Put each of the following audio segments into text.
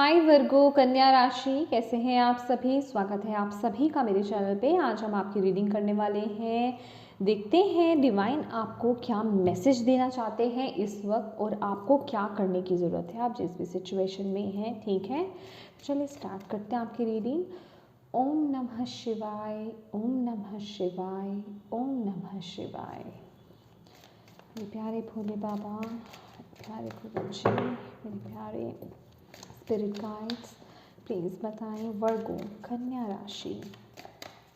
हाय वर्गो कन्या राशि, कैसे हैं आप सभी। स्वागत है आप सभी का मेरे चैनल पे। आज हम आपकी रीडिंग करने वाले हैं। देखते हैं डिवाइन आपको क्या मैसेज देना चाहते हैं इस वक्त और आपको क्या करने की ज़रूरत है, आप जिस भी सिचुएशन में हैं। ठीक है, चलिए स्टार्ट करते हैं आपकी रीडिंग। ओम नमः शिवाय, ओम नमः शिवाय, ओम नमः शिवाय। मेरे प्यारे भोले बाबा, प्यारे गुरु जी, मेरे प्यारे स्पिरिट गाइड्स, प्लीज़ बताएं वर्गो कन्या राशि,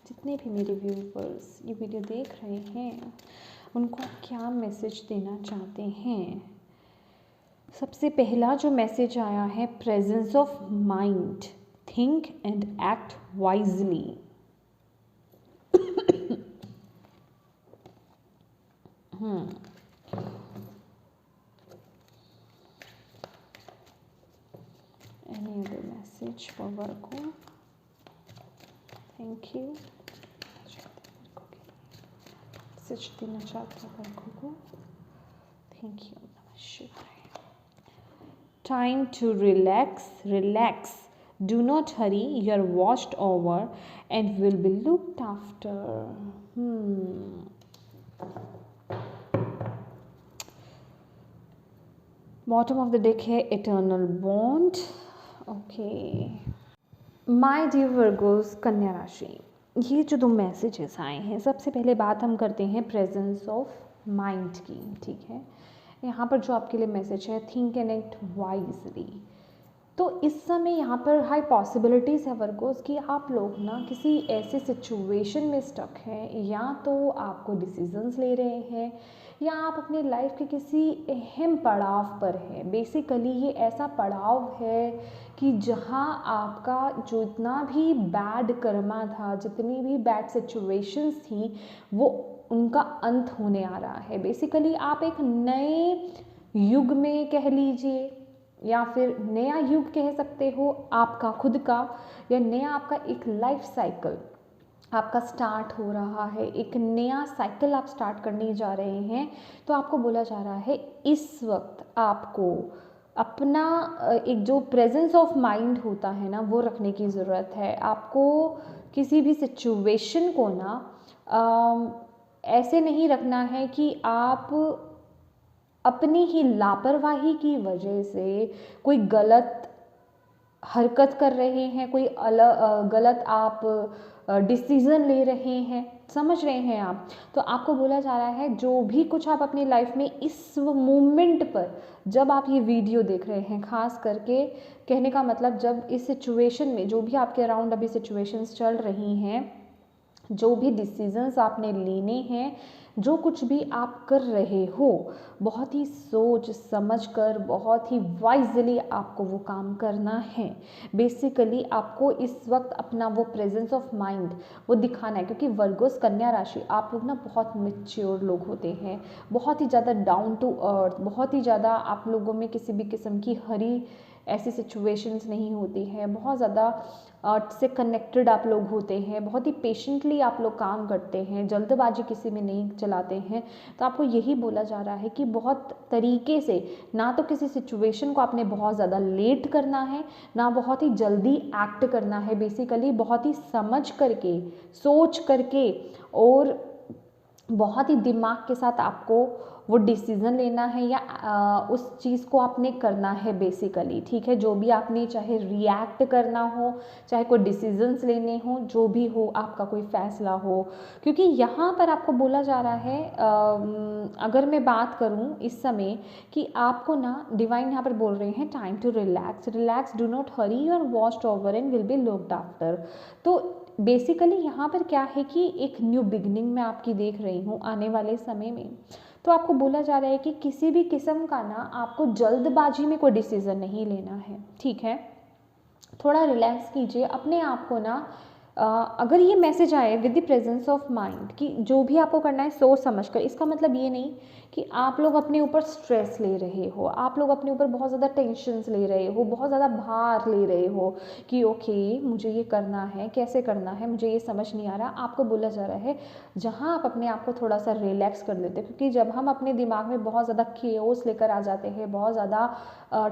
जितने भी मेरे व्यूवर्स ये वीडियो देख रहे हैं उनको आप क्या मैसेज देना चाहते हैं। सबसे पहला जो मैसेज आया है, presence of mind, think and act wisely. Any other message for Virgo? Thank you. Message देना चाहता हूँ Virgo को। Thank you. नमः शिवाय। Time to relax. Relax. Do not hurry. You are washed over and will be looked after. Bottom of the deck है eternal bond. Okay my dear Virgos कन्या राशि, ये जो दो मैसेजेस आए हैं, सबसे पहले बात हम करते हैं प्रेजेंस ऑफ माइंड की। ठीक है, यहाँ पर जो आपके लिए मैसेज है, थिंक एंड एक्ट वाइजली। तो इस समय यहाँ पर हाई पॉसिबिलिटीज़ है वर्गोस कि आप लोग ना किसी ऐसे सिचुएशन में स्टक हैं, या तो आपको डिसीजंस ले रहे हैं या आप अपने लाइफ के किसी अहम पड़ाव पर हैं। बेसिकली ये ऐसा पड़ाव है कि जहाँ आपका जो इतना भी बैड कर्मा था, जितनी भी बैड सिचुएशंस थी, वो उनका अंत होने आ रहा है। बेसिकली आप एक नए युग में कह लीजिए, या फिर नया युग कह सकते हो आपका खुद का, या नया आपका एक लाइफ साइकिल आपका स्टार्ट हो रहा है। एक नया साइकिल आप स्टार्ट करने जा रहे हैं। तो आपको बोला जा रहा है इस वक्त आपको अपना एक जो प्रेजेंस ऑफ माइंड होता है ना, वो रखने की ज़रूरत है। आपको किसी भी सिचुएशन को ना ऐसे नहीं रखना है कि आप अपनी ही लापरवाही की वजह से कोई गलत हरकत कर रहे हैं, कोई गलत आप डिसीज़न ले रहे हैं। समझ रहे हैं आप। तो आपको बोला जा रहा है जो भी कुछ आप अपनी लाइफ में इस मोमेंट पर, जब आप ये वीडियो देख रहे हैं, खास करके कहने का मतलब जब इस सिचुएशन में जो भी आपके अराउंड अभी सिचुएशंस चल रही हैं, जो भी डिसीजंस आपने लेने हैं, जो कुछ भी आप कर रहे हो, बहुत ही सोच समझ कर, बहुत ही वाइजली आपको वो काम करना है। बेसिकली आपको इस वक्त अपना वो प्रेजेंस ऑफ माइंड वो दिखाना है, क्योंकि वर्गोस कन्या राशि आप लोग ना बहुत मैच्योर लोग होते हैं, बहुत ही ज़्यादा डाउन टू अर्थ, बहुत ही ज़्यादा आप लोगों में किसी भी किस्म की हरी ऐसी सिचुएशंस नहीं होती हैं। बहुत ज़्यादा आर्ट से कनेक्टेड आप लोग होते हैं, बहुत ही पेशेंटली आप लोग काम करते हैं, जल्दबाजी किसी में नहीं चलाते हैं। तो आपको यही बोला जा रहा है कि बहुत तरीके से, ना तो किसी सिचुएशन को आपने बहुत ज़्यादा लेट करना है, ना बहुत ही जल्दी एक्ट करना है। बेसिकली बहुत ही समझ करके, सोच करके और बहुत ही दिमाग के साथ आपको वो डिसीज़न लेना है, या उस चीज़ को आपने करना है बेसिकली। ठीक है, जो भी आपने चाहे रिएक्ट करना हो, चाहे कोई डिसीजंस लेने हो, जो भी हो, आपका कोई फैसला हो। क्योंकि यहाँ पर आपको बोला जा रहा है, अगर मैं बात करूँ इस समय कि आपको ना डिवाइन यहाँ पर बोल रहे हैं time to relax. Relax, do not hurry, you are watched over and will be looked after. तो बेसिकली यहाँ पर क्या है कि एक न्यू बिगनिंग मैं आपकी देख रही हूँ आने वाले समय में। तो आपको बोला जा रहा है कि किसी भी किस्म का ना आपको जल्दबाजी में कोई डिसीज़न नहीं लेना है। ठीक है, थोड़ा रिलैक्स कीजिए अपने आप को ना, अगर ये मैसेज आए with the presence of mind कि जो भी आपको करना है सोच समझ कर, इसका मतलब ये नहीं कि आप लोग अपने ऊपर स्ट्रेस ले रहे हो, आप लोग अपने ऊपर बहुत ज़्यादा टेंशन्स ले रहे हो, बहुत ज़्यादा भार ले रहे हो कि ओके मुझे ये करना है, कैसे करना है, मुझे ये समझ नहीं आ रहा। आपको बोला जा रहा है जहाँ आप अपने आप को थोड़ा सा रिलैक्स कर लेते हो, क्योंकि जब हम अपने दिमाग में बहुत ज़्यादा केओस लेकर आ जाते हैं, बहुत ज़्यादा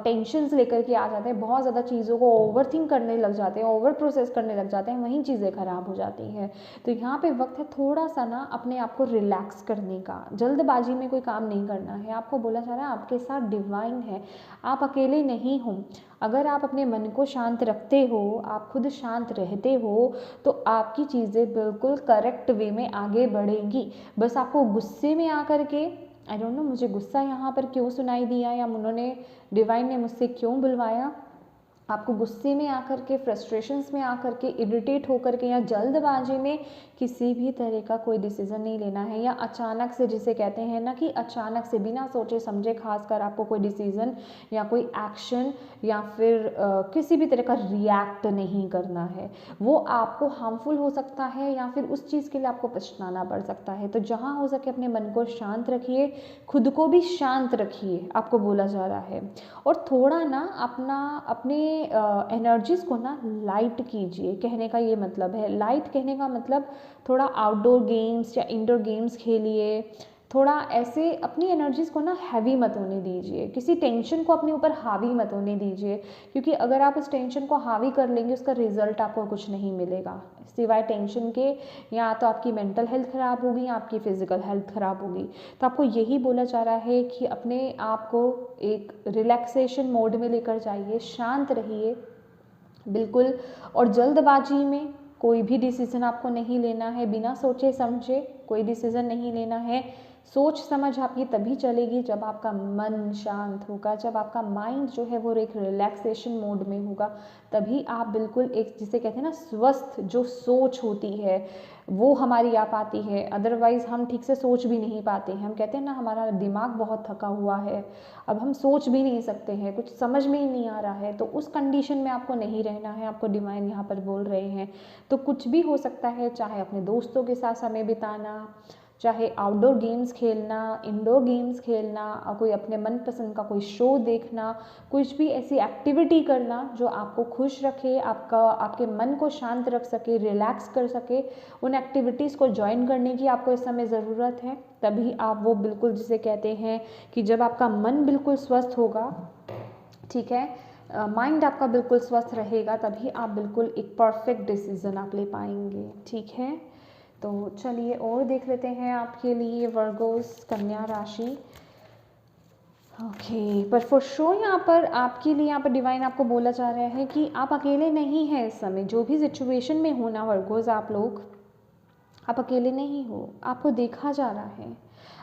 टेंशन्स लेकर के आ जाते हैं, बहुत ज़्यादा चीज़ों को ओवर थिंक करने लग जाते हैं, ओवर प्रोसेस करने लग जाते हैं, वहीं चीज़ें ख़राब हो जाती हैं। तो यहाँ पे वक्त है थोड़ा सा ना अपने आप को रिलैक्स करने का, जल्दबाजी में कोई काम नहीं करना है। आपको बोला जा रहा है आपके साथ डिवाइन है, आप अकेले नहीं हो। अगर आप अपने मन को शांत रखते हो, आप खुद शांत रहते हो, तो आपकी चीज़ें बिल्कुल करेक्ट वे में आगे बढ़ेंगी। बस आपको गुस्से में आकर के, आई डोंट नो मुझे गुस्सा यहाँ पर क्यों सुनाई दिया या उन्होंने डिवाइन ने मुझसे क्यों बुलवाया, आपको गुस्से में आकर के, फ्रस्ट्रेशंस में आकर के, इरिटेट होकर के या जल्दबाजी में किसी भी तरह का कोई डिसीज़न नहीं लेना है, या अचानक से, जिसे कहते हैं ना कि अचानक से बिना सोचे समझे खासकर आपको कोई डिसीज़न या कोई एक्शन या फिर किसी भी तरह का रिएक्ट नहीं करना है। वो आपको हार्मफुल हो सकता है या फिर उस चीज़ के लिए आपको पछताना पड़ सकता है। तो जहाँ हो सके अपने मन को शांत रखिए, खुद को भी शांत रखिए, आपको बोला जा रहा है। और थोड़ा ना अपने एनर्जीज़ को ना लाइट कीजिए, कहने का ये मतलब है। लाइट कहने का मतलब थोड़ा आउटडोर गेम्स या इंडोर गेम्स खेलिए, थोड़ा ऐसे अपनी एनर्जीज़ को ना हैवी मत होने दीजिए, किसी टेंशन को अपने ऊपर हावी मत होने दीजिए, क्योंकि अगर आप उस टेंशन को हावी कर लेंगे उसका रिजल्ट आपको कुछ नहीं मिलेगा सिवाय टेंशन के। या तो आपकी मेंटल हेल्थ ख़राब होगी या आपकी फ़िज़िकल हेल्थ ख़राब होगी। तो आपको यही बोला जा रहा है कि अपने आप को एक रिलैक्सेशन मोड में लेकर जाइए, शांत रहिए बिल्कुल। और जल्दबाजी में कोई भी डिसीज़न आपको नहीं लेना है, बिना सोचे समझे कोई डिसीज़न नहीं लेना है। सोच समझ आपकी तभी चलेगी जब आपका मन शांत होगा, जब आपका माइंड जो है वो एक रिलैक्सेशन मोड में होगा, तभी आप बिल्कुल एक, जिसे कहते हैं ना स्वस्थ जो सोच होती है वो हमारी आ पाती है। अदरवाइज़ हम ठीक से सोच भी नहीं पाते हैं। हम कहते हैं ना हमारा दिमाग बहुत थका हुआ है, अब हम सोच भी नहीं सकते हैं, कुछ समझ में ही नहीं आ रहा है। तो उस कंडीशन में आपको नहीं रहना है, आपको डिवाइन यहाँ पर बोल रहे हैं। तो कुछ भी हो सकता है, चाहे अपने दोस्तों के साथ समय बिताना, चाहे आउटडोर गेम्स खेलना, इंडोर गेम्स खेलना, कोई अपने मनपसंद का कोई शो देखना, कुछ भी ऐसी एक्टिविटी करना जो आपको खुश रखे, आपके मन को शांत रख सके, रिलैक्स कर सके, उन एक्टिविटीज़ को ज्वाइन करने की आपको इस समय ज़रूरत है। तभी आप वो बिल्कुल, जिसे कहते हैं कि जब आपका मन बिल्कुल स्वस्थ होगा, ठीक है, माइंड आपका बिल्कुल स्वस्थ रहेगा, तभी आप बिल्कुल एक परफेक्ट डिसीज़न आप ले पाएंगे। ठीक है, तो चलिए और देख लेते हैं आपके लिए वर्गोस कन्या राशि। ओके, पर फॉर शो यहाँ पर आपके लिए, यहाँ पर डिवाइन आपको बोला जा रहा है कि आप अकेले नहीं हैं इस समय। जो भी सिचुएशन में हो ना वर्गोस, आप लोग, आप अकेले नहीं हो, आपको देखा जा रहा है,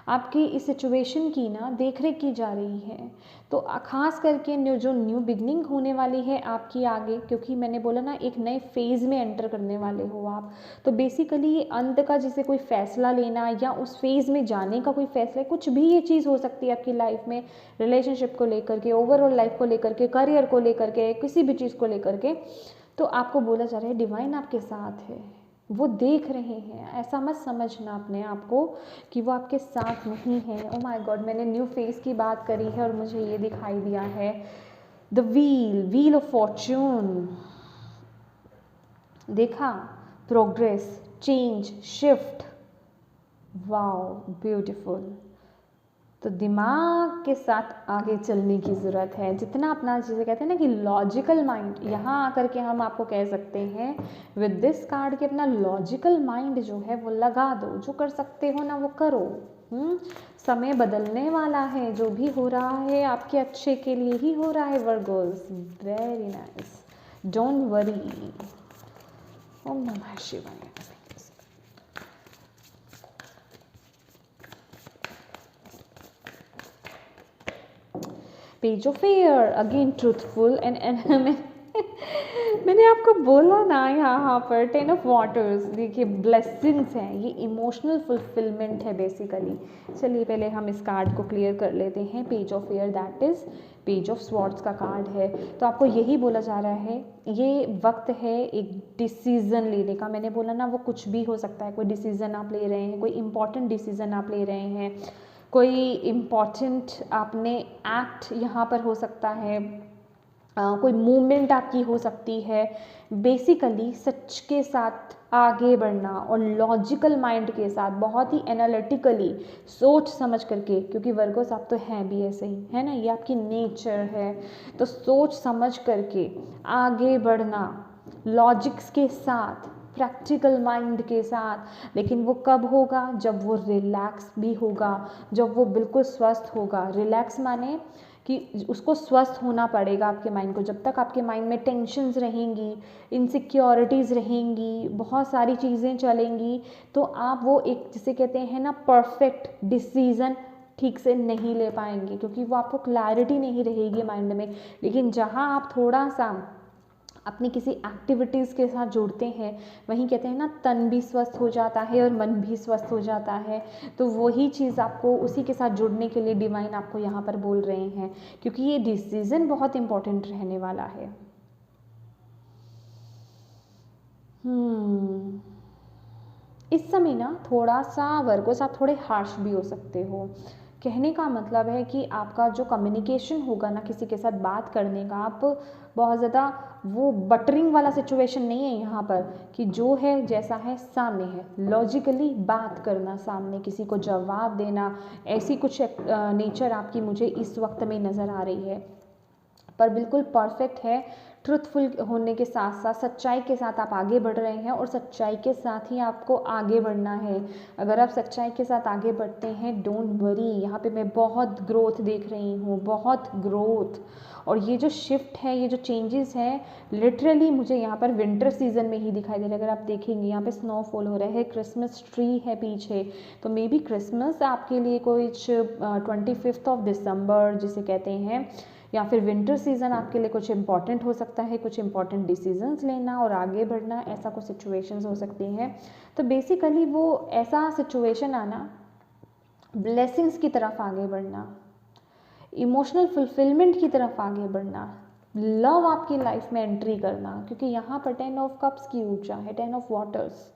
आपकी इस सिचुएशन की ना देख रेख की जा रही है। तो ख़ास करके जो न्यू बिगनिंग होने वाली है आपकी आगे, क्योंकि मैंने बोला ना एक नए फेज़ में एंटर करने वाले हो आप। तो बेसिकली ये अंत का, जैसे कोई फ़ैसला लेना या उस फेज़ में जाने का कोई फ़ैसला, कुछ भी ये चीज़ हो सकती है आपकी लाइफ में, रिलेशनशिप को लेकर के, ओवरऑल लाइफ को लेकर के, करियर को लेकर के, किसी भी चीज़ को लेकर के। तो आपको बोला जा रहा है डिवाइन आपके साथ है, वो देख रहे हैं। ऐसा मत समझना अपने आप को कि वो आपके साथ नहीं है। ओ माय गॉड, मैंने न्यू फेस की बात करी है और मुझे ये दिखाई दिया है, द व्हील ऑफ फॉर्च्यून। देखा, progress, change, shift, wow beautiful. तो दिमाग के साथ आगे चलने की ज़रूरत है। जितना अपना, जिसे कहते हैं ना कि लॉजिकल माइंड, यहाँ आकर के हम आपको कह सकते हैं विद दिस कार्ड कि अपना लॉजिकल माइंड जो है वो लगा दो, जो कर सकते हो ना वो करो। समय बदलने वाला है, जो भी हो रहा है आपके अच्छे के लिए ही हो रहा है वर्गोस। Very nice, don't worry. ओम नमः शिवाय। Page of Air, again truthful and मैंने आपको बोला ना यहाँ पर 10 ऑफ वाटर्स, देखिए ब्लेसिंग्स हैं, ये इमोशनल फुलफिलमेंट है बेसिकली। चलिए पहले हम इस कार्ड को क्लियर कर लेते हैं। Page of air, that is page of swords का कार्ड है। तो आपको यही बोला जा रहा है, ये वक्त है एक डिसीज़न लेने का। मैंने बोला ना, वो कुछ भी हो सकता है। कोई डिसीज़न आप ले रहे हैं, कोई इंपॉर्टेंट डिसीज़न आप ले रहे हैं, कोई इम्पॉर्टेंट आपने एक्ट यहाँ पर हो सकता है, कोई मूवमेंट आपकी हो सकती है। बेसिकली सच के साथ आगे बढ़ना और लॉजिकल माइंड के साथ, बहुत ही एनालिटिकली सोच समझ करके, क्योंकि वर्गोस आप तो हैं भी ऐसे ही, है ना, ये आपकी नेचर है। तो सोच समझ करके आगे बढ़ना, लॉजिक्स के साथ, प्रैक्टिकल माइंड के साथ। लेकिन वो कब होगा? जब वो रिलैक्स भी होगा, जब वो बिल्कुल स्वस्थ होगा। रिलैक्स माने कि उसको स्वस्थ होना पड़ेगा आपके माइंड को। जब तक आपके माइंड में टेंशन्स रहेंगी, इनसिक्योरिटीज़ रहेंगी, बहुत सारी चीज़ें चलेंगी, तो आप वो एक, जिसे कहते हैं ना, परफेक्ट डिसीज़न ठीक से नहीं ले पाएंगे, क्योंकि वो आपको क्लैरिटी नहीं रहेगी माइंड में। लेकिन जहाँ आप थोड़ा सा अपनी किसी एक्टिविटीज़ के साथ जुड़ते हैं, वहीं कहते हैं ना, तन भी स्वस्थ हो जाता है और मन भी स्वस्थ हो जाता है। तो वही चीज़ आपको, उसी के साथ जुड़ने के लिए डिवाइन आपको यहाँ पर बोल रहे हैं, क्योंकि ये डिसीज़न बहुत इम्पोर्टेंट रहने वाला है। इस समय ना थोड़ा सा वर्गोस आप थोड़े हार्श भी हो सकते हो। कहने का मतलब है कि आपका जो कम्युनिकेशन होगा ना, किसी के साथ बात करने का, आप बहुत ज़्यादा वो बटरिंग वाला सिचुएशन नहीं है यहाँ पर, कि जो है जैसा है सामने है, लॉजिकली बात करना, सामने किसी को जवाब देना, ऐसी कुछ नेचर आपकी मुझे इस वक्त में नज़र आ रही है। पर बिल्कुल परफेक्ट है। ट्रुथफुल होने के साथ साथ सच्चाई के साथ आप आगे बढ़ रहे हैं, और सच्चाई के साथ ही आपको आगे बढ़ना है। अगर आप सच्चाई के साथ आगे बढ़ते हैं, डोंट वरी, यहाँ पे मैं बहुत ग्रोथ देख रही हूँ, बहुत ग्रोथ। और ये जो शिफ्ट है, ये जो चेंजेस हैं, लिटरली मुझे यहाँ पर विंटर सीजन में ही दिखाई दे रहा है। अगर आप देखेंगे, यहाँ पे स्नोफॉल हो रहा है, क्रिसमस ट्री है पीछे, तो मे बी क्रिसमस आपके लिए कुछ 25 ऑफ दिसंबर जिसे कहते हैं, या फिर विंटर सीज़न आपके लिए कुछ इंपॉर्टेंट हो सकता है, कुछ इंपॉर्टेंट डिसीजंस लेना और आगे बढ़ना, ऐसा कुछ सिचुएशंस हो सकती हैं। तो बेसिकली वो ऐसा सिचुएशन आना, ब्लेसिंग्स की तरफ आगे बढ़ना, इमोशनल फुलफिलमेंट की तरफ आगे बढ़ना, लव आपकी लाइफ में एंट्री करना, क्योंकि यहाँ पर 10 ऑफ कप्स की ऊर्जा है, 10 ऑफ वाटर्स।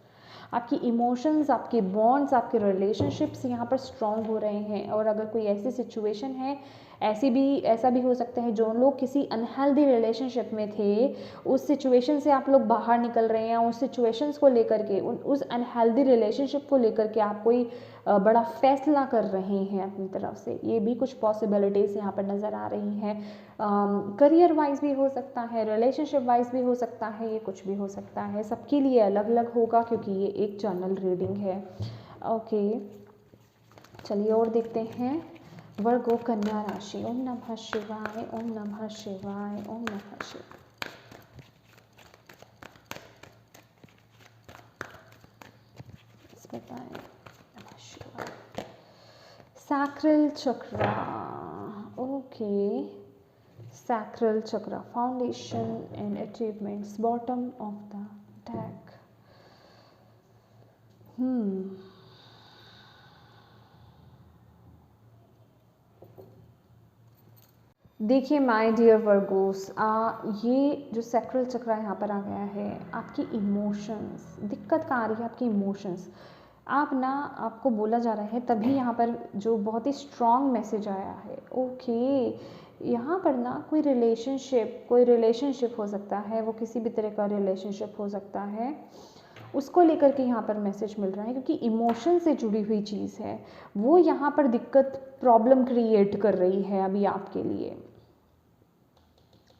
आपकी इमोशंस, आपके बॉन्ड्स, आपके रिलेशनशिप्स यहाँ पर स्ट्रॉन्ग हो रहे हैं। और अगर कोई ऐसी सिचुएशन है, ऐसा भी हो सकता है, जो लोग किसी अनहेल्दी रिलेशनशिप में थे, उस सिचुएशन से आप लोग बाहर निकल रहे हैं, उस सिचुएशंस को लेकर के, उस अनहेल्दी रिलेशनशिप को लेकर के आप कोई बड़ा फैसला कर रहे हैं अपनी तरफ से, ये भी कुछ पॉसिबिलिटीज़ यहाँ पर नज़र आ रही हैं। करियर वाइज भी हो सकता है, रिलेशनशिप वाइज भी हो सकता है, ये कुछ भी हो सकता है, सबके लिए अलग अलग होगा, क्योंकि ये एक जनरल रीडिंग है। ओके, चलिए और देखते हैं वर्गो कन्या राशि। ओम नमः शिवाय, ओम नमः शिवाय, ओम नमः शिवाय। बताएं, नमः शिवाय। Sacral chakra, okay, sacral chakra, foundation and achievements, bottom of the deck. देखिए माय डियर वर्गोस, ये जो सैक्रल चक्रा यहाँ पर आ गया है, आपकी इमोशंस, दिक्कत कहाँ आ रही है? आपकी इमोशंस। आपको बोला जा रहा है, तभी यहाँ पर जो बहुत ही स्ट्रॉन्ग मैसेज आया है। ओके, यहाँ पर ना कोई रिलेशनशिप हो सकता है, वो किसी भी तरह का रिलेशनशिप हो सकता है, उसको लेकर के यहाँ पर मैसेज मिल रहा है, क्योंकि इमोशन से जुड़ी हुई चीज़ है, वो यहाँ पर दिक्कत, प्रॉब्लम क्रिएट कर रही है अभी आपके लिए,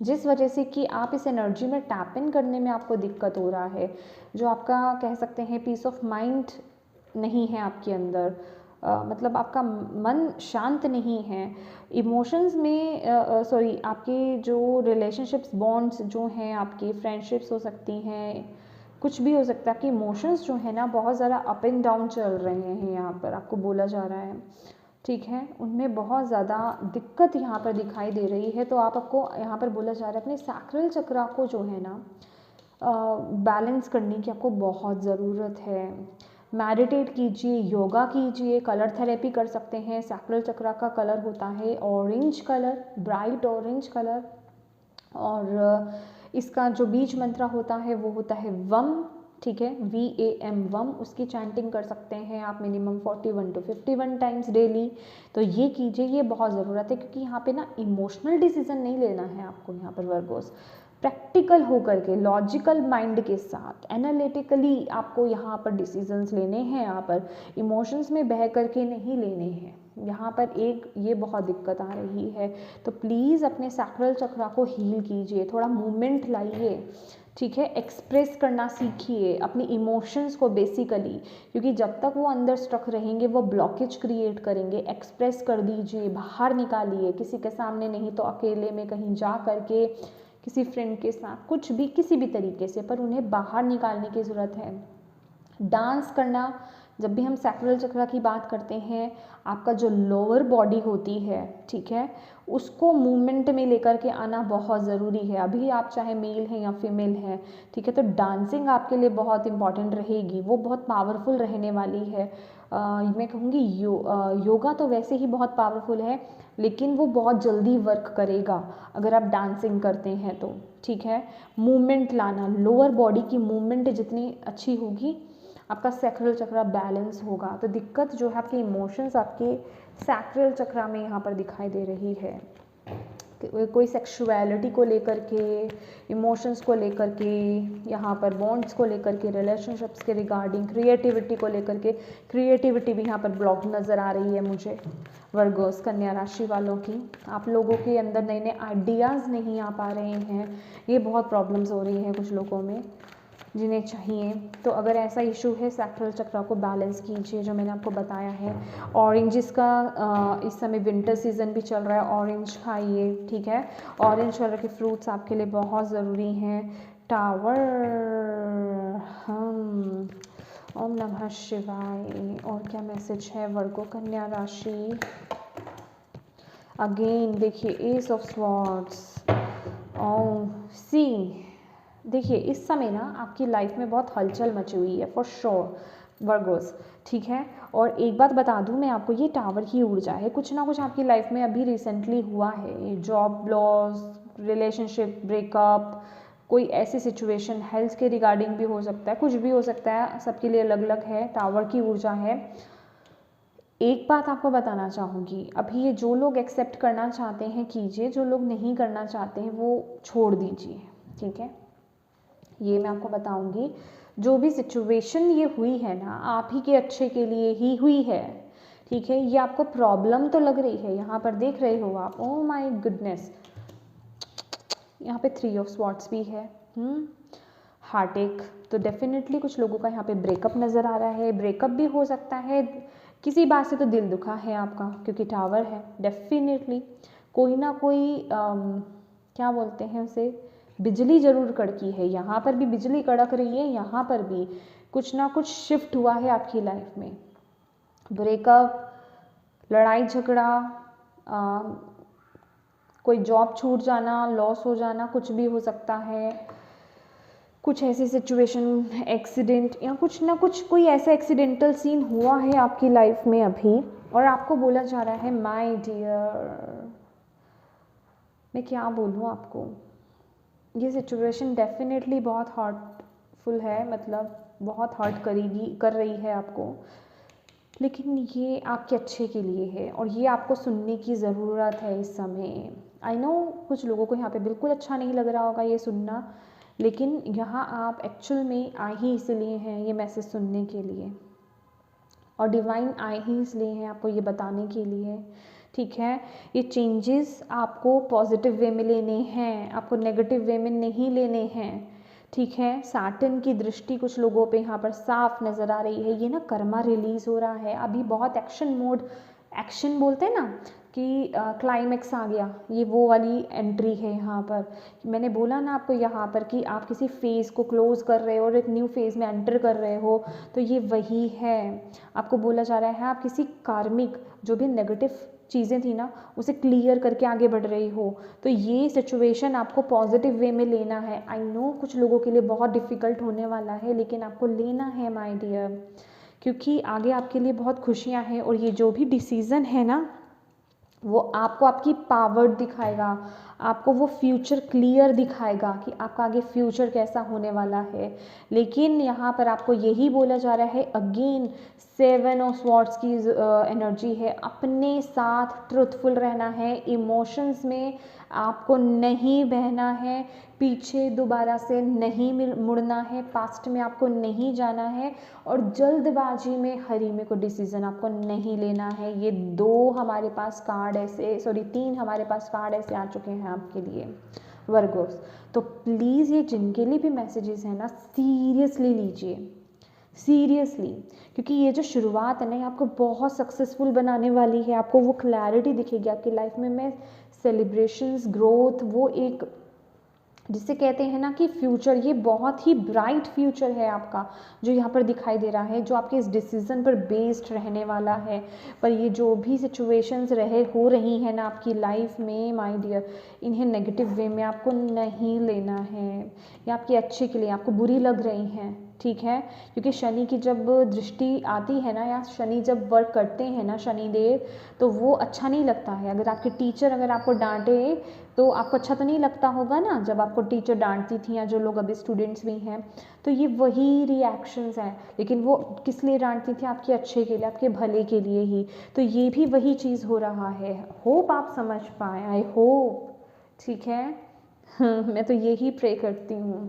जिस वजह से कि आप इस एनर्जी में टैप इन करने में आपको दिक्कत हो रहा है। जो आपका कह सकते हैं पीस ऑफ माइंड नहीं है आपके अंदर, मतलब आपका मन शांत नहीं है। इमोशंस में आपके जो रिलेशनशिप्स, बॉन्ड्स जो हैं, आपकी फ्रेंडशिप्स हो सकती हैं, कुछ भी हो सकता है, कि इमोशंस जो है ना बहुत ज़्यादा अप एंड डाउन चल रहे हैं यहाँ पर, आपको बोला जा रहा है। ठीक है, उनमें बहुत ज़्यादा दिक्कत यहाँ पर दिखाई दे रही है। तो आपको यहाँ पर बोला जा रहा है अपने सैक्रल चक्रा को जो है ना बैलेंस करने की आपको बहुत ज़रूरत है। मेडिटेट कीजिए, योगा कीजिए, कलर थेरेपी कर सकते हैं। सैक्रल चक्रा का कलर होता है orange colour, bright orange colour. और इसका जो बीज मंत्र होता है वो होता है वम, ठीक है, VAM वम। उसकी चैंटिंग कर सकते हैं आप मिनिमम 41 to 51 टाइम्स डेली। तो ये कीजिए, ये बहुत ज़रूरत है, क्योंकि यहाँ पे ना इमोशनल डिसीजन नहीं लेना है आपको यहाँ पर वर्गोस। प्रैक्टिकल होकर के, लॉजिकल माइंड के साथ, एनालिटिकली आपको यहाँ पर डिसीजंस लेने हैं। यहाँ पर इमोशंस में बह करके नहीं लेने हैं। यहाँ पर एक ये बहुत दिक्कत आ रही है। तो प्लीज़ अपने सैक्रल चक्रा को हील कीजिए, थोड़ा मूवमेंट लाइए, ठीक है, एक्सप्रेस करना सीखिए अपनी इमोशंस को बेसिकली, क्योंकि जब तक वो अंदर स्टक रहेंगे वो ब्लॉकेज क्रिएट करेंगे। एक्सप्रेस कर दीजिए, बाहर निकालिए, किसी के सामने नहीं तो अकेले में कहीं जा करके, किसी फ्रेंड के साथ, कुछ भी, किसी भी तरीके से, पर उन्हें बाहर निकालने की ज़रूरत है। डांस करना, जब भी हम सैक्रल चक्रा की बात करते हैं, आपका जो लोअर बॉडी होती है, ठीक है, उसको मूवमेंट में लेकर के आना बहुत ज़रूरी है। अभी आप चाहे मेल हैं या फीमेल हैं, ठीक है, तो डांसिंग आपके लिए बहुत इंपॉर्टेंट रहेगी, वो बहुत पावरफुल रहने वाली है। मैं कहूँगी योगा तो वैसे ही बहुत पावरफुल है, लेकिन वो बहुत जल्दी वर्क करेगा अगर आप डांसिंग करते हैं तो, ठीक है। मूवमेंट लाना, लोअर बॉडी की मूवमेंट जितनी अच्छी होगी, आपका सैक्रल चक्रा बैलेंस होगा। तो दिक्कत जो है आपके इमोशंस आपके सैक्रल चक्रा में यहाँ पर दिखाई दे रही है। कोई सेक्सुअलिटी को लेकर के, इमोशंस को लेकर के, यहाँ पर बॉन्ड्स को लेकर के, रिलेशनशिप्स के रिगार्डिंग, क्रिएटिविटी को लेकर के, क्रिएटिविटी भी यहाँ पर ब्लॉक नज़र आ रही है मुझे वर्गोस, कन्या राशि वालों की। आप लोगों के अंदर नए नए आइडियाज़ नहीं आ पा रहे हैं, ये बहुत प्रॉब्लम्स हो रही हैं कुछ लोगों में जिन्हें चाहिए। तो अगर ऐसा इशू है, सैक्रल चक्रा को बैलेंस कीजिए, जो मैंने आपको बताया है। ऑरेंजेस का इस समय विंटर सीजन भी चल रहा है, ऑरेंज खाइए, ठीक है। ऑरेंज कलर के फ्रूट्स आपके लिए बहुत ज़रूरी हैं। टावर, ओम नमः शिवाय। और क्या मैसेज है वर्गो कन्या राशि? अगेन देखिए एस ऑफ स्वॉर्ड्स, सी, देखिए इस समय ना आपकी लाइफ में बहुत हलचल मची हुई है फॉर श्योर वर्गोस, ठीक है। और एक बात बता दूं मैं आपको, ये टावर की ऊर्जा है, कुछ ना कुछ आपकी लाइफ में अभी रिसेंटली हुआ है। जॉब लॉस, रिलेशनशिप ब्रेकअप, कोई ऐसी सिचुएशन, हेल्थ के रिगार्डिंग भी हो सकता है, कुछ भी हो सकता है, सबके लिए अलग अलग है। टावर की ऊर्जा है। एक बात आपको बताना चाहूँगी, अभी ये जो लोग एक्सेप्ट करना चाहते हैं कीजिए, जो लोग नहीं करना चाहते हैं वो छोड़ दीजिए, ठीक है। ये मैं आपको बताऊंगी, जो भी सिचुएशन ये हुई है ना, आप ही के अच्छे के लिए ही हुई है, ठीक है। ये आपको प्रॉब्लम तो लग रही है, यहाँ पर देख रहे हो आप, ओह माय गुडनेस, यहाँ पे 3 ऑफ स्वॉर्ड्स भी है, हार्ट एक। तो डेफिनेटली कुछ लोगों का यहाँ पे ब्रेकअप नज़र आ रहा है। ब्रेकअप भी हो सकता है, किसी बात से तो दिल दुखा है आपका, क्योंकि टावर है। डेफिनेटली कोई ना कोई क्या बोलते हैं उसे, बिजली ज़रूर कड़की है। यहाँ पर भी बिजली कड़क रही है, यहाँ पर भी कुछ ना कुछ शिफ्ट हुआ है आपकी लाइफ में। ब्रेकअप, लड़ाई झगड़ा, कोई जॉब छूट जाना, लॉस हो जाना, कुछ भी हो सकता है। कुछ ऐसी सिचुएशन, एक्सीडेंट, या कुछ ना कुछ कोई ऐसा एक्सीडेंटल सीन हुआ है आपकी लाइफ में अभी, और आपको बोला जा रहा है माय डियर, मैं क्या बोलूँ आपको, ये सिचुएशन डेफिनेटली बहुत हर्टफुल है, मतलब बहुत हर्ट कर रही है आपको, लेकिन ये आपके अच्छे के लिए है और ये आपको सुनने की ज़रूरत है इस समय। आई नो कुछ लोगों को यहाँ पे बिल्कुल अच्छा नहीं लग रहा होगा ये सुनना, लेकिन यहाँ आप एक्चुअल में आए ही इसलिए हैं ये मैसेज सुनने के लिए, और डिवाइन आए ही इसलिए हैं आपको ये बताने के लिए, ठीक है। ये चेंजेस आपको पॉजिटिव वे में लेने हैं, आपको नेगेटिव वे में नहीं लेने हैं, ठीक है। सैटर्न की दृष्टि कुछ लोगों पे यहाँ पर साफ नज़र आ रही है। ये ना कर्मा रिलीज़ हो रहा है अभी, बहुत एक्शन मोड, एक्शन बोलते हैं ना कि क्लाइमेक्स आ गया, ये वो वाली एंट्री है यहाँ पर। मैंने बोला ना आपको यहाँ पर कि आप किसी फेज़ को क्लोज़ कर रहे हो और एक न्यू फेज़ में एंटर कर रहे हो, तो ये वही है। आपको बोला जा रहा है आप किसी कार्मिक जो भी नेगेटिव चीज़ें थी ना उसे क्लियर करके आगे बढ़ रही हो, तो ये सिचुएशन आपको पॉजिटिव वे में लेना है। आई नो कुछ लोगों के लिए बहुत डिफ़िकल्ट होने वाला है, लेकिन आपको लेना है माय डियर, क्योंकि आगे आपके लिए बहुत खुशियाँ हैं। और ये जो भी डिसीज़न है ना वो आपको आपकी पावर दिखाएगा, आपको वो फ्यूचर क्लियर दिखाएगा कि आपका आगे फ्यूचर कैसा होने वाला है। लेकिन यहाँ पर आपको यही बोला जा रहा है अगेन, 7 ऑफ स्वॉर्ड्स की एनर्जी है। अपने साथ ट्रुथफुल रहना है, इमोशंस में आपको नहीं बहना है, पीछे दोबारा से नहीं मुड़ना है, पास्ट में आपको नहीं जाना है, और जल्दबाजी में हरी में कोई डिसीज़न आपको नहीं लेना है। ये 2 हमारे पास कार्ड ऐसे, सॉरी 3 हमारे पास कार्ड ऐसे आ चुके हैं आपके लिए वर्गोस। तो प्लीज़ ये जिनके लिए भी मैसेजेस हैं ना सीरियसली लीजिए, सीरियसली, क्योंकि ये जो शुरुआत है ना ये आपको बहुत सक्सेसफुल बनाने वाली है। आपको वो क्लैरिटी दिखेगी आपकी लाइफ में सेलिब्रेशंस, ग्रोथ, वो एक जिसे कहते हैं ना कि फ्यूचर, ये बहुत ही ब्राइट फ्यूचर है आपका जो यहाँ पर दिखाई दे रहा है, जो आपके इस डिसीज़न पर बेस्ड रहने वाला है। पर ये जो भी सिचुएशंस हो रही हैं ना आपकी लाइफ में माय डियर, इन्हें नेगेटिव वे में आपको नहीं लेना है। ये आपके अच्छे के लिए, आपको बुरी लग रही हैं, ठीक है, क्योंकि शनि की जब दृष्टि आती है ना, या शनि जब वर्क करते हैं ना शनिदेव, तो वो अच्छा नहीं लगता है। अगर आपके टीचर अगर आपको डांटे तो आपको अच्छा तो नहीं लगता होगा ना, जब आपको टीचर डांटती थी, या जो लोग अभी स्टूडेंट्स भी हैं, तो ये वही रिएक्शंस हैं। लेकिन वो किस लिए डांटती थी? आपके अच्छे के लिए, आपके भले के लिए ही। तो ये भी वही चीज़ हो रहा है। होप आप समझ पाए, आई होप, ठीक है। मैं तो यही प्रे करती हूँ,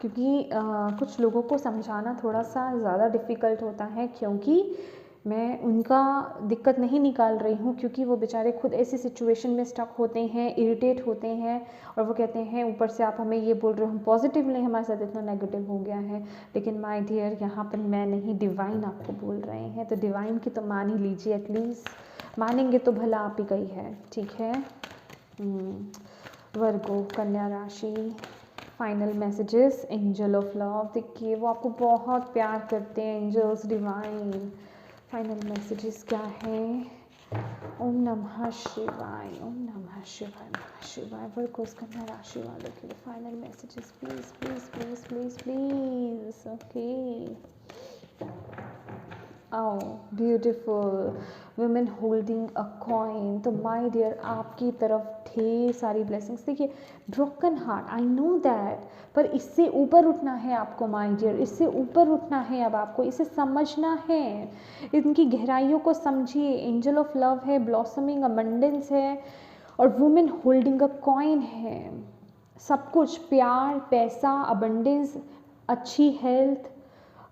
क्योंकि कुछ लोगों को समझाना थोड़ा सा ज़्यादा डिफ़िकल्ट होता है, क्योंकि मैं उनका दिक्कत नहीं निकाल रही हूँ, क्योंकि वो बेचारे खुद ऐसी सिचुएशन में स्टक होते हैं, इरिटेट होते हैं, और वो कहते हैं ऊपर से आप हमें ये बोल रहे हो, हम पॉजिटिव नहीं, हमारे साथ इतना नेगेटिव हो गया है। लेकिन माय डियर यहाँ पर मैं नहीं, डिवाइन आपको बोल रहे हैं, तो डिवाइन की तो मान ही लीजिए एटलीस्ट। मानेंगे तो भला आप ही का ही है, ठीक है। वर्गो, कन्या राशि, final messages, angel of love. देखिए वो आपको बहुत प्यार करते हैं, एंजल्स, डिवाइन। फाइनल मैसेजेस क्या है? ओम नमः शिवाय, ओम नमः शिवाय, नमः शिवाय। वर्गोस, कन्या राशि वालों के लिए final messages please please please please please. Okay, आओ, beautiful women holding a coin. तो माय डियर आपकी तरफ ढेर सारी ब्लेसिंग्स। देखिए broken heart, I know that, पर इससे ऊपर उठना है आपको माय डियर, इससे ऊपर उठना है। अब आपको इसे समझना है, इनकी गहराइयों को समझिए। एंजल ऑफ लव है, ब्लॉसमिंग अबंडेंस है, और वुमेन होल्डिंग अ कॉइन है। सब कुछ, प्यार, पैसा, अबंडेंस, अच्छी हेल्थ,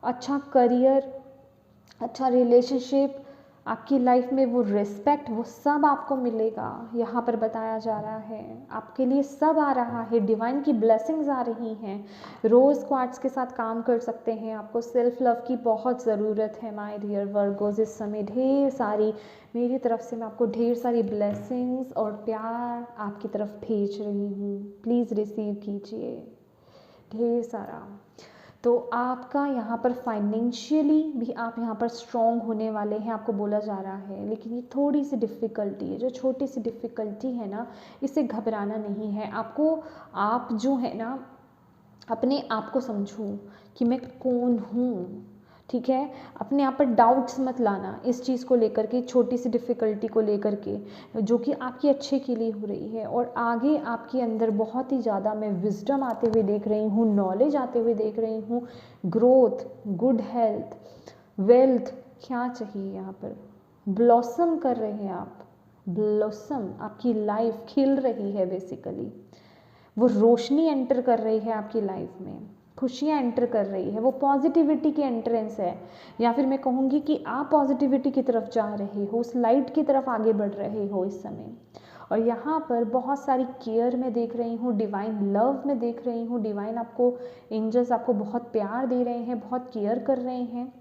अच्छा करियर, अच्छा रिलेशनशिप, आपकी लाइफ में वो रिस्पेक्ट, वो सब आपको मिलेगा। यहाँ पर बताया जा रहा है आपके लिए सब आ रहा है, डिवाइन की ब्लेसिंग्स आ रही हैं। रोज़ क्वार्ट्स के साथ काम कर सकते हैं। आपको सेल्फ लव की बहुत ज़रूरत है माय डियर वर्गोस। इस समय ढेर सारी, मेरी तरफ से मैं आपको ढेर सारी ब्लेसिंग्स और प्यार आपकी तरफ भेज रही हूँ। प्लीज़ रिसीव कीजिए ढेर सारा। तो आपका यहाँ पर फाइनेंशियली भी आप यहाँ पर स्ट्रॉन्ग होने वाले हैं, आपको बोला जा रहा है। लेकिन ये थोड़ी सी डिफ़िकल्टी है, जो छोटी सी डिफ़िकल्टी है ना, इससे घबराना नहीं है आपको। आप जो है ना, अपने आप को समझो कि मैं कौन हूँ, ठीक है। अपने आप पर डाउट्स मत लाना इस चीज़ को लेकर के, छोटी सी डिफ़िकल्टी को लेकर के, जो कि आपके अच्छे के लिए हो रही है। और आगे आपके अंदर बहुत ही ज़्यादा मैं विजडम आते हुए देख रही हूँ, नॉलेज आते हुए देख रही हूँ, ग्रोथ, गुड हेल्थ, वेल्थ, क्या चाहिए यहाँ पर, ब्लॉसम कर रहे हैं आप, ब्लॉसम, आपकी लाइफ खिल रही है बेसिकली। वो रोशनी एंटर कर रही है आपकी लाइफ में, खुशियाँ एंटर कर रही है, वो पॉजिटिविटी की एंट्रेंस है। या फिर मैं कहूँगी कि आप पॉजिटिविटी की तरफ जा रहे हो, उस लाइट की तरफ आगे बढ़ रहे हो इस समय। और यहाँ पर बहुत सारी केयर में देख रही हूँ, डिवाइन लव में देख रही हूँ। डिवाइन आपको, एंजल्स आपको बहुत प्यार दे रहे हैं, बहुत केयर कर रहे हैं।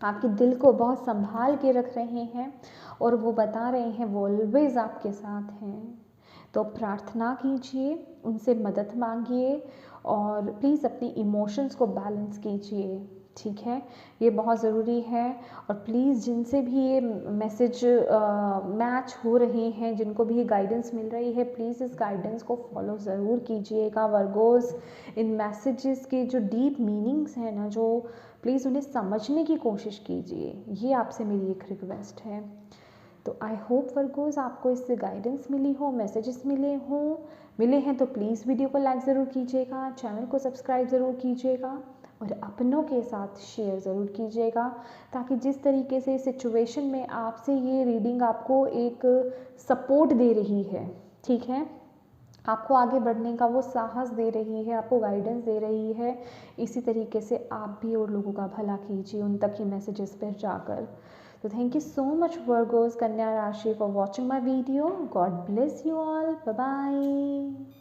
आपके दिल को बहुत संभाल के रख रहे हैं और वो बता रहे हैं वो ऑलवेज़ आपके साथ हैं। तो प्रार्थना कीजिए, उनसे मदद मांगिए और प्लीज़ अपनी इमोशंस को बैलेंस कीजिए, ठीक है, ये बहुत ज़रूरी है। और प्लीज़ जिनसे भी ये मैसेज मैच हो रहे हैं, जिनको भी ये गाइडेंस मिल रही है, प्लीज़ इस गाइडेंस को फॉलो ज़रूर कीजिएगा वर्गोस। इन मैसेजेस के जो डीप मीनिंग्स हैं ना, जो प्लीज़ उन्हें समझने की कोशिश कीजिए, ये आपसे मेरी एक रिक्वेस्ट है। तो आई होप वर्गोस आपको इससे गाइडेंस मिली हो, मैसेजेस मिले हैं तो प्लीज़ वीडियो को लाइक ज़रूर कीजिएगा, चैनल को सब्सक्राइब ज़रूर कीजिएगा और अपनों के साथ शेयर ज़रूर कीजिएगा, ताकि जिस तरीके से सिचुएशन में आपसे ये रीडिंग आपको एक सपोर्ट दे रही है, ठीक है, आपको आगे बढ़ने का वो साहस दे रही है, आपको गाइडेंस दे रही है, इसी तरीके से आप भी और लोगों का भला कीजिए उन तक ही मैसेजेस पर जाकर। तो thank you so much Virgos कन्या राशि for watching my video. God bless you all, bye bye.